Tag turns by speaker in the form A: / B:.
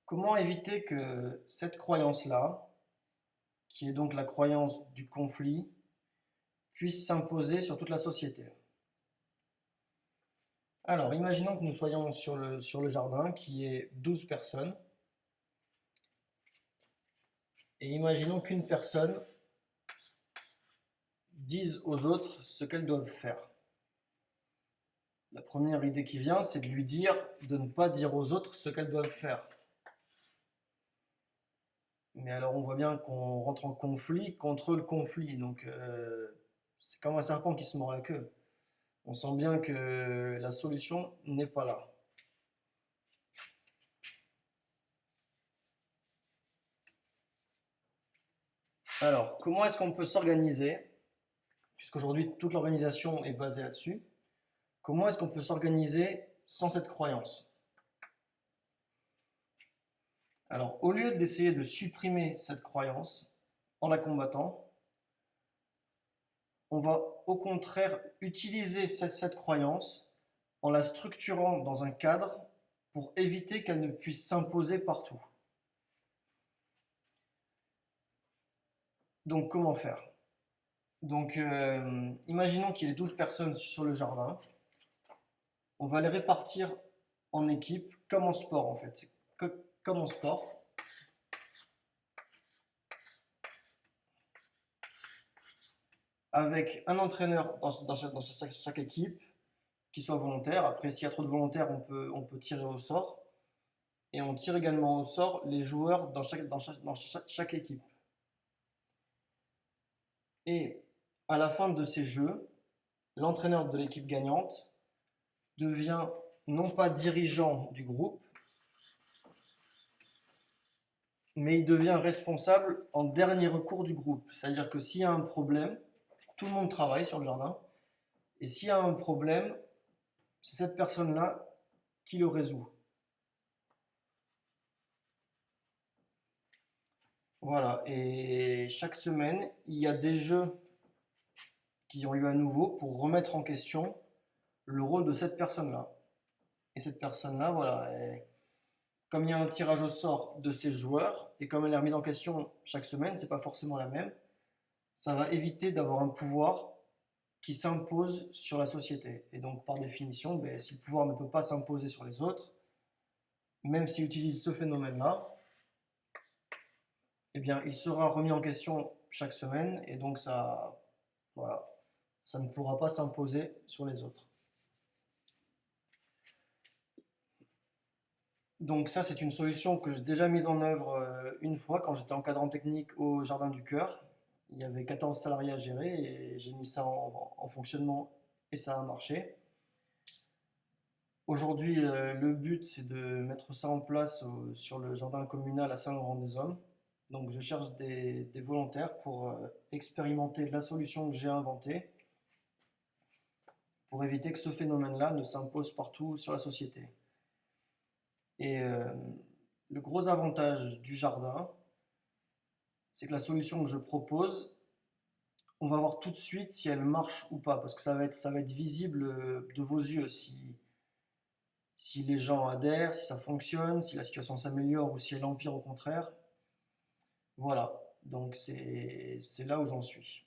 A: Comment éviter que cette croyance-là, qui est donc la croyance du conflit, puisse s'imposer sur toute la société? Alors, imaginons que nous soyons sur le jardin, qui est 12 personnes, et imaginons qu'une personne dise aux autres ce qu'elles doivent faire. La première idée qui vient, c'est de lui dire de ne pas dire aux autres ce qu'elles doivent faire. Mais alors on voit bien qu'on rentre en conflit contre le conflit, donc c'est comme un serpent qui se mord la queue. On sent bien que la solution n'est pas là. Alors, comment est-ce qu'on peut s'organiser, puisqu'aujourd'hui toute l'organisation est basée là-dessus, comment est-ce qu'on peut s'organiser sans cette croyance? Alors, au lieu d'essayer de supprimer cette croyance en la combattant, on va au contraire utiliser cette croyance en la structurant dans un cadre pour éviter qu'elle ne puisse s'imposer partout. Donc comment faire? Donc imaginons qu'il y ait 12 personnes sur le jardin. On va les répartir en équipes comme en sport en fait. Comme en sport. Avec un entraîneur dans chaque équipe qui soit volontaire. Après, s'il y a trop de volontaires, on peut tirer au sort. Et on tire également au sort les joueurs dans chaque équipe. Et à la fin de ces jeux, l'entraîneur de l'équipe gagnante devient non pas dirigeant du groupe, mais il devient responsable en dernier recours du groupe. C'est-à-dire que s'il y a un problème, tout le monde travaille sur le jardin, et s'il y a un problème, c'est cette personne-là qui le résout. Voilà, et chaque semaine, il y a des jeux qui ont lieu à nouveau pour remettre en question le rôle de cette personne-là. Et cette personne-là, voilà, comme il y a un tirage au sort de ces joueurs, et comme elle est remise en question chaque semaine, c'est pas forcément la même, ça va éviter d'avoir un pouvoir qui s'impose sur la société. Et donc, par définition, ben, si le pouvoir ne peut pas s'imposer sur les autres, même s'il utilise ce phénomène-là, eh bien, il sera remis en question chaque semaine, et donc ça, voilà, ça ne pourra pas s'imposer sur les autres. Donc ça, c'est une solution que j'ai déjà mise en œuvre une fois quand j'étais encadrant technique au Jardin du Cœur. Il y avait 14 salariés à gérer et j'ai mis ça en fonctionnement et ça a marché. Aujourd'hui, le but, c'est de mettre ça en place sur le jardin communal à Saint-Laurent-des-Hommes. Donc je cherche des volontaires pour expérimenter la solution que j'ai inventée pour éviter que ce phénomène-là ne s'impose partout sur la société. Et le gros avantage du jardin, c'est que la solution que je propose, on va voir tout de suite si elle marche ou pas, parce que ça va être visible de vos yeux si les gens adhèrent, si ça fonctionne, si la situation s'améliore ou si elle empire au contraire. Voilà, donc c'est là où j'en suis.